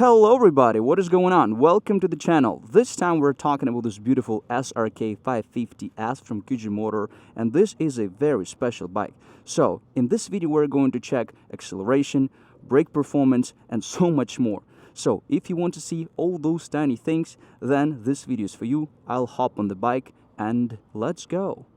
Hello everybody, what is going on? Welcome to the channel. This time we're talking about this beautiful SRK550s from QJMotor, and this is a very special bike. So, in this video we're going to check acceleration, brake performance, and so much more. So, if you want to see all those tiny things, then this video is for you. I'll hop on the bike and let's go.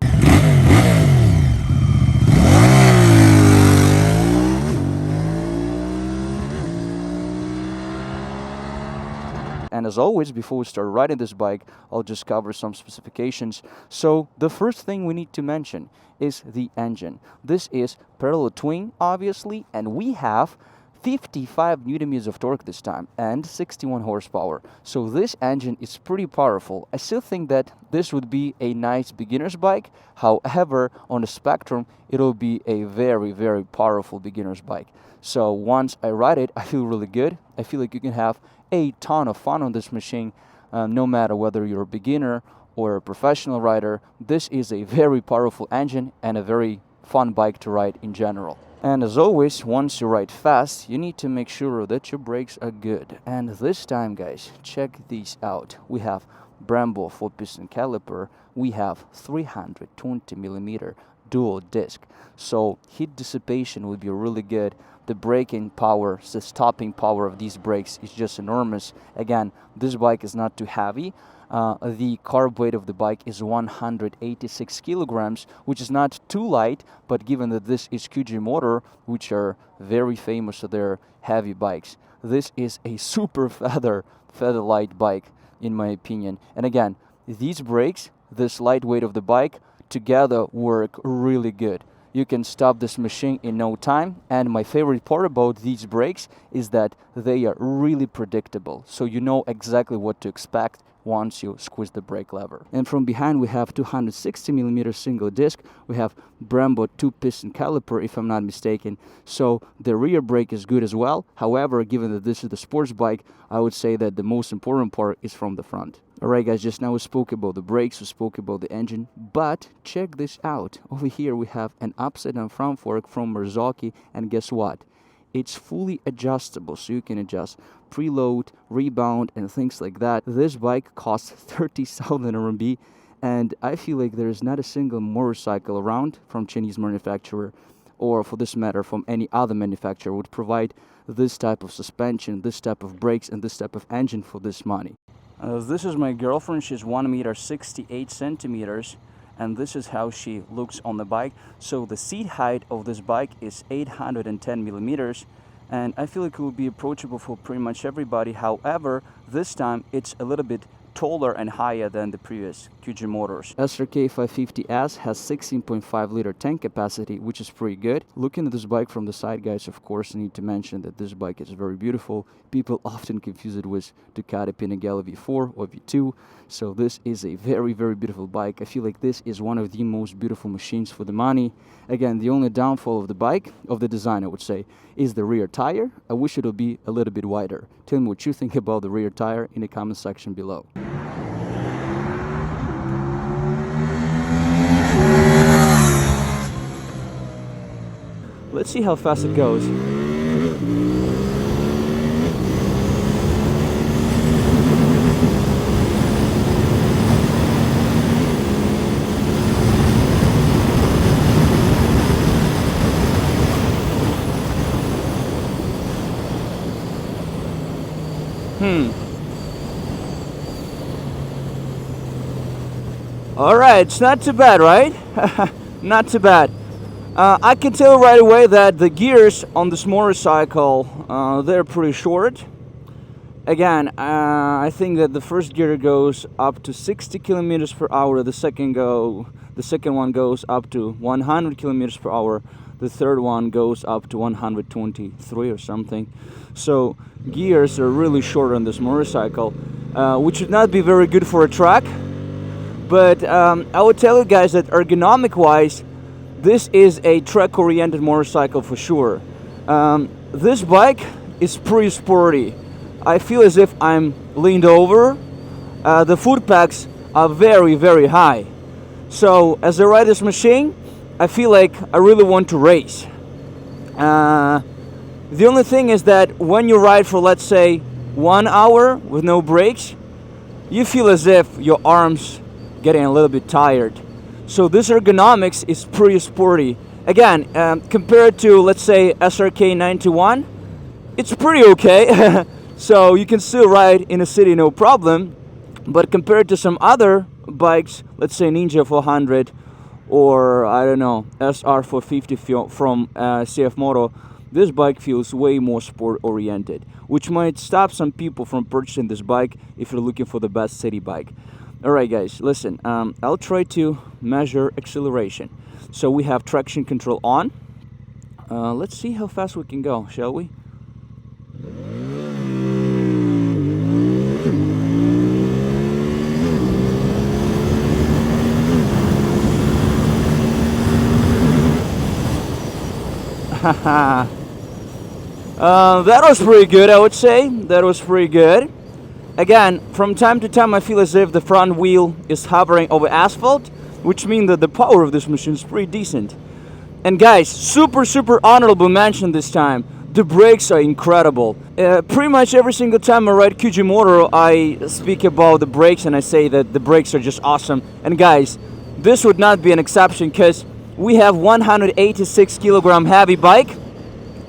And as always, before we start riding this bike, I'll just cover some specifications. So the first thing we need to mention is the engine. This is parallel twin, obviously, and we have 55 Nm of torque this time and 61 horsepower. So this engine is pretty powerful. I still think that this would be a nice beginner's bike. However, on the spectrum, it'll be a very, very powerful beginner's bike. So once I ride it, I feel really good. I feel like you can have a ton of fun on this machine, no matter whether you're a beginner or a professional rider. This is a very powerful engine and a very fun bike to ride in general. And as always, once you ride fast, you need to make sure that your brakes are good. And this time, guys, check these out. We have Brembo 4-piston caliper. We have 320mm dual disc. So heat dissipation would be really good. The braking power, the stopping power of these brakes is just enormous. Again, this bike is not too heavy. The carb weight of the bike is 186 kilograms, which is not too light, but given that this is QJMotor, which are very famous for their heavy bikes, this is a super feather light bike, in my opinion. And again, these brakes, this lightweight of the bike, together work really good. You can stop this machine in no time, and my favorite part about these brakes is that they are really predictable, so you know exactly what to expect once you squeeze the brake lever. And from behind we have 260mm single disc. We have Brembo 2-piston caliper, if I'm not mistaken, so the rear brake is good as well. However, given that this is the sports bike, I would say that the most important part is from the front. Alright guys, just now we spoke about the brakes, we spoke about the engine, but check this out. Over here we have an upside down front fork from Marzocchi, and guess what? It's fully adjustable, so you can adjust preload, rebound, and things like that. This bike costs 30,000 RMB, and I feel like there is not a single motorcycle around from Chinese manufacturer, or for this matter from any other manufacturer, would provide this type of suspension, this type of brakes, and this type of engine for this money. This is my girlfriend. She's 1.68 meters, and this is how she looks on the bike. So the seat height of this bike is 810mm, and I feel like it will be approachable for pretty much everybody. However, this time it's a little bit taller and higher than the previous QJMotors. SRK550s has 16.5 liter tank capacity, which is pretty good. Looking at this bike from the side, guys, of course I need to mention that this bike is very beautiful. People often confuse it with Ducati Panigale V4 or V2, so this is a very, very beautiful bike. I feel like this is one of the most beautiful machines for the money. Again, the only downfall of the bike, of the design I would say, is the rear tire. I wish it would be a little bit wider. Tell me what you think about the rear tire in the comment section below. Let's see how fast it goes. Alright, it's not too bad, right? Not too bad. I can tell right away that the gears on this motorcycle, they're pretty short. Again, I think that the first gear goes up to 60 kilometers per hour. The second one goes up to 100 kilometers per hour. The third one goes up to 123 or something. So gears are really short on this motorcycle, which would not be very good for a track. But I would tell you guys that ergonomic-wise, this is a track-oriented motorcycle for sure. This bike is pretty sporty. I feel as if I'm leaned over. The foot pegs are very, very high. So as I ride this machine, I feel like I really want to race. The only thing is that when you ride for, let's say, 1 hour with no brakes, you feel as if your arms getting a little bit tired. So this ergonomics is pretty sporty. Again, compared to, let's say, SRK550s, it's pretty okay. So you can still ride in a city no problem. But compared to some other bikes, let's say Ninja 400 or I don't know, SR450 from QJMotor, this bike feels way more sport oriented, which might stop some people from purchasing this bike if you're looking for the best city bike. Alright guys, listen, I'll try to measure acceleration. So we have traction control on. Let's see how fast we can go, shall we? That was pretty good, I would say. That was pretty good. Again, from time to time I feel as if the front wheel is hovering over asphalt, which means that the power of this machine is pretty decent. And guys, super honorable mention this time. The brakes are incredible. Pretty much every single time I ride QJMotor, I speak about the brakes and I say that the brakes are just awesome. And guys, this would not be an exception because we have 186 kilogram heavy bike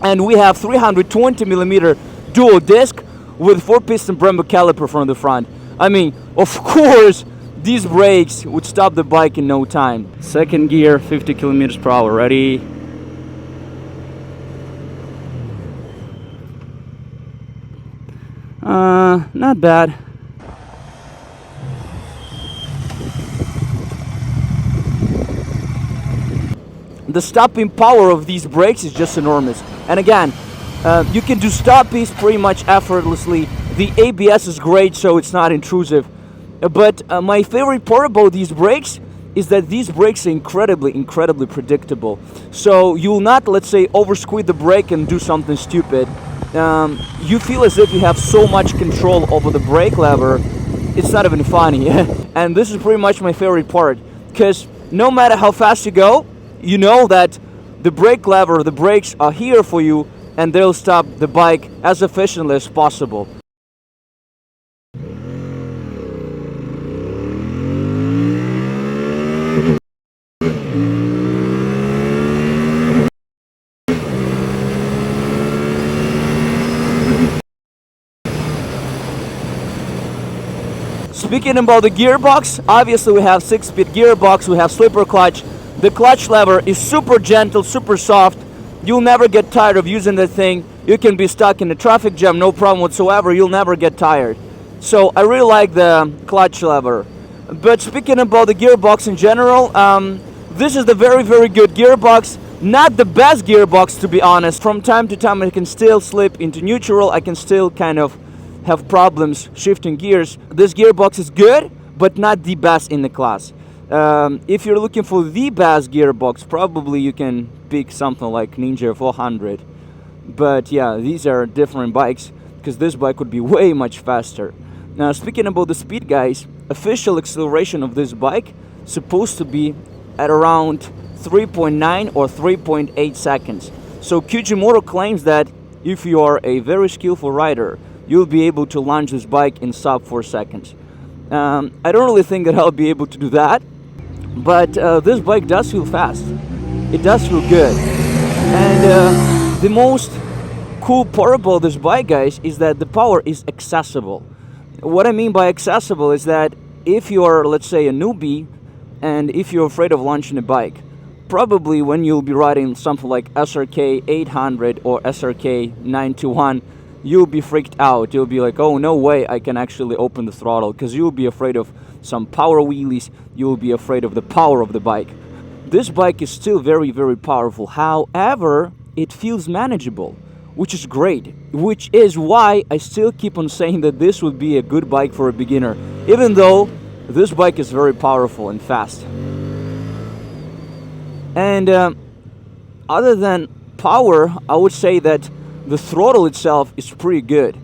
and we have 320 millimeter dual disc with 4-piston Brembo caliper from the front. I mean, of course, these brakes would stop the bike in no time. Second gear, 50 kilometers per hour. Ready? Not bad. The stopping power of these brakes is just enormous. And again, you can do stoppies pretty much effortlessly. The ABS is great, so it's not intrusive. But my favorite part about these brakes is that these brakes are incredibly predictable. So you will not, let's say, over squeeze the brake and do something stupid. You feel as if you have so much control over the brake lever, it's not even funny. And this is pretty much my favorite part, because no matter how fast you go, you know that the brake lever, the brakes are here for you, and they'll stop the bike as efficiently as possible. Speaking about the gearbox, obviously we have 6-speed gearbox, we have slipper clutch. The clutch lever is super gentle, super soft. You'll never get tired of using the thing. You can be stuck in a traffic jam, no problem whatsoever. You'll never get tired. So I really like the clutch lever. But speaking about the gearbox in general, this is the very good gearbox. Not the best gearbox, to be honest. From time to time I can still slip into neutral. I can still kind of have problems shifting gears. This gearbox is good, but not the best in the class. If you're looking for the best gearbox, probably you can pick something like Ninja 400. But yeah, these are different bikes, because this bike would be way much faster. Now, speaking about the speed, guys, official acceleration of this bike supposed to be at around 3.9 or 3.8 seconds. So QJMotor claims that if you are a very skillful rider, you'll be able to launch this bike in sub 4 seconds. I don't really think that I'll be able to do that, but this bike does feel fast. It does feel good. And the most cool part about this bike, guys, is that the power is accessible. What I mean by accessible is that if you are, let's say, a newbie, and if you're afraid of launching a bike, probably when you'll be riding something like SRK500 or SRK921, you'll be freaked out. You'll be like, oh, no way I can actually open the throttle, because you'll be afraid of some power wheelies. You'll be afraid of the power of the bike. This bike is still very powerful. However, it feels manageable, which is great, which is why I still keep on saying that this would be a good bike for a beginner, even though this bike is very powerful and fast. And other than power, I would say that the throttle itself is pretty good.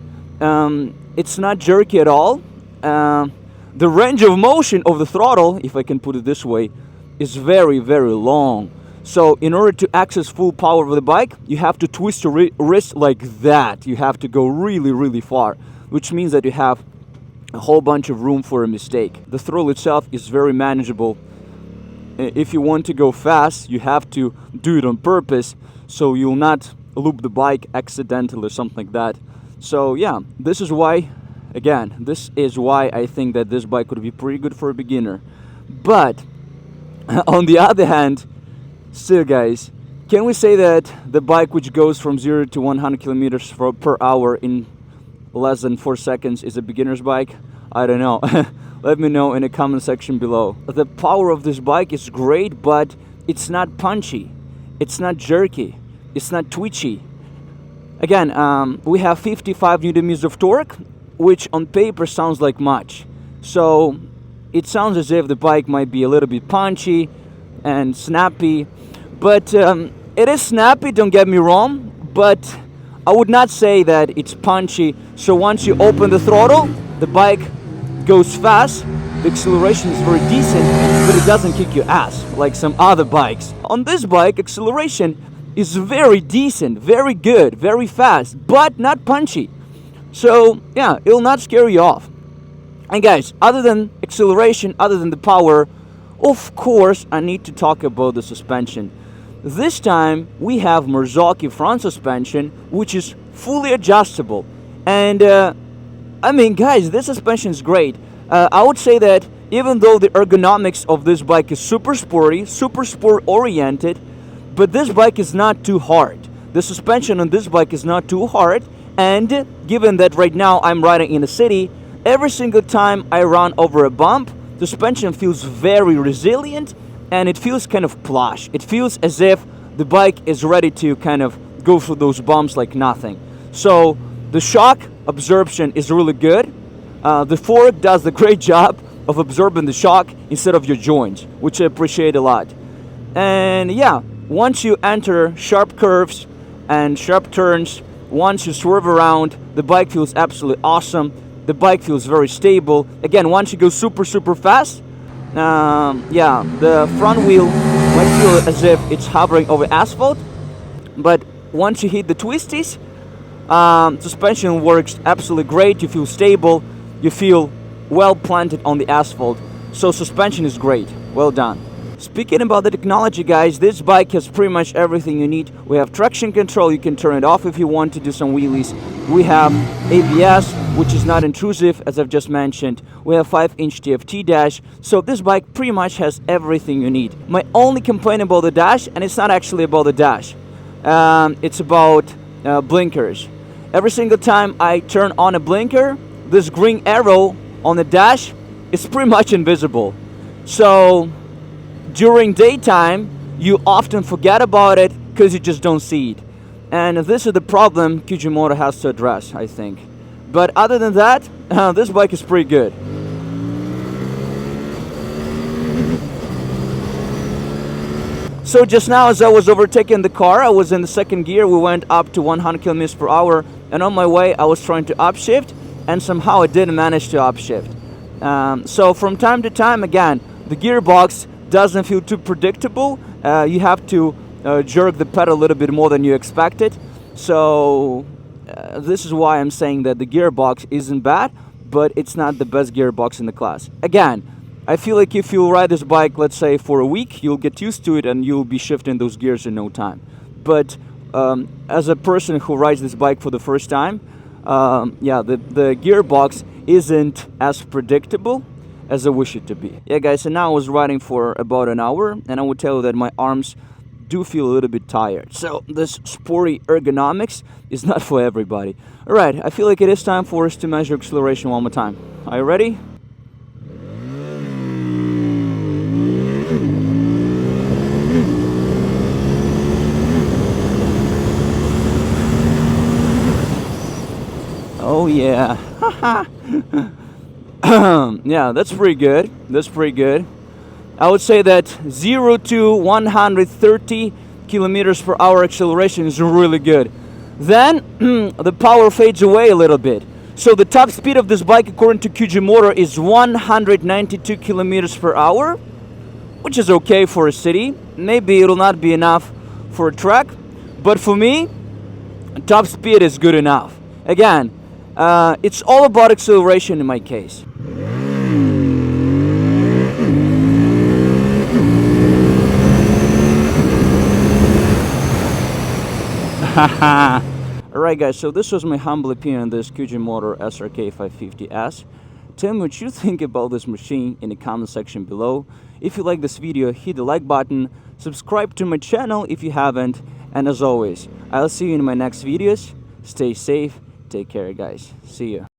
It's not jerky at all. The range of motion of the throttle, if I can put it this way, is very long. So in order to access full power of the bike, you have to twist your wrist like that. You have to go really far. which means that you have a whole bunch of room for a mistake. The throttle itself is very manageable. If you want to go fast, you have to do it on purpose, so you'll not loop the bike accidentally or something like that. So yeah, this is why I think that this bike would be pretty good for a beginner. But on the other hand, still guys, can we say that the bike which goes from 0 to 100 kilometers per hour in less than 4 seconds is a beginner's bike? I don't know. Let me know in the comment section below. The power of this bike is great, but it's not punchy, it's not jerky, it's not twitchy. Again, we have 55 Newton meters of torque, which on paper sounds like much. So it sounds as if the bike might be a little bit punchy and snappy, but it is snappy, don't get me wrong, but I would not say that it's punchy. So once you open the throttle, the bike goes fast, the acceleration is very decent, but it doesn't kick your ass like some other bikes. On this bike, acceleration is very decent, very good, very fast, but not punchy. So yeah, it'll not scare you off. And guys, other than acceleration, other than the power, of course I need to talk about the suspension. This time we have Marzocchi front suspension, which is fully adjustable. And I mean guys, this suspension is great. I would say that even though the ergonomics of this bike is super sporty, super sport oriented, but this bike is not too hard. The suspension on this bike is not too hard, and given that right now I'm riding in the city, every single time I run over a bump, the suspension feels very resilient and it feels kind of plush. It feels as if the bike is ready to kind of go through those bumps like nothing. So the shock absorption is really good. The fork does the great job of absorbing the shock instead of your joints, which I appreciate a lot. And yeah, once you enter sharp curves and sharp turns, once you swerve around, the bike feels absolutely awesome. The bike feels very stable. Again, once you go super fast, yeah, the front wheel might feel as if it's hovering over asphalt, but once you hit the twisties, suspension works absolutely great. You feel stable, you feel well planted on the asphalt, so suspension is great. Well done. Speaking about the technology, guys, this bike has pretty much everything you need. We have traction control, you can turn it off if you want to do some wheelies. We have ABS, which is not intrusive, as I've just mentioned. We have 5-inch TFT dash, so this bike pretty much has everything you need. My only complaint about the dash, and it's not actually about the dash, it's about blinkers. Every single time I turn on a blinker, this green arrow on the dash is pretty much invisible. So during daytime, you often forget about it because you just don't see it. And this is the problem QJMotor has to address, I think. But other than that, this bike is pretty good. So just now, as I was overtaking the car, I was in the second gear. We went up to 100 kilometers per hour, and on my way I was trying to upshift, and somehow I didn't manage to upshift. So from time to time, again, the gearbox doesn't feel too predictable. You have to jerk the pedal a little bit more than you expected. So this is why I'm saying that the gearbox isn't bad, but it's not the best gearbox in the class. Again, I feel like if you ride this bike, let's say for a week, you'll get used to it and you'll be shifting those gears in no time. But as a person who rides this bike for the first time, yeah, the gearbox isn't as predictable as I wish it to be. Yeah guys, and now I was riding for about an hour, and I would tell you that my arms do feel a little bit tired. So this sporty ergonomics is not for everybody. Alright, I feel like it is time for us to measure acceleration one more time. Are you ready? Oh yeah. Yeah, that's pretty good. That's pretty good. I would say that 0 to 130 kilometers per hour acceleration is really good. Then the power fades away a little bit. So the top speed of this bike, according to QJMotor, is 192 kilometers per hour, which is okay for a city. Maybe it'll not be enough for a track, but for me, top speed is good enough. Again, It's all about acceleration in my case. Alright guys, so this was my humble opinion on this QJMotor SRK550s. Tell me what you think about this machine in the comment section below. If you like this video, hit the like button, subscribe to my channel if you haven't, and as always, I'll see you in my next videos. Stay safe, take care guys, see ya.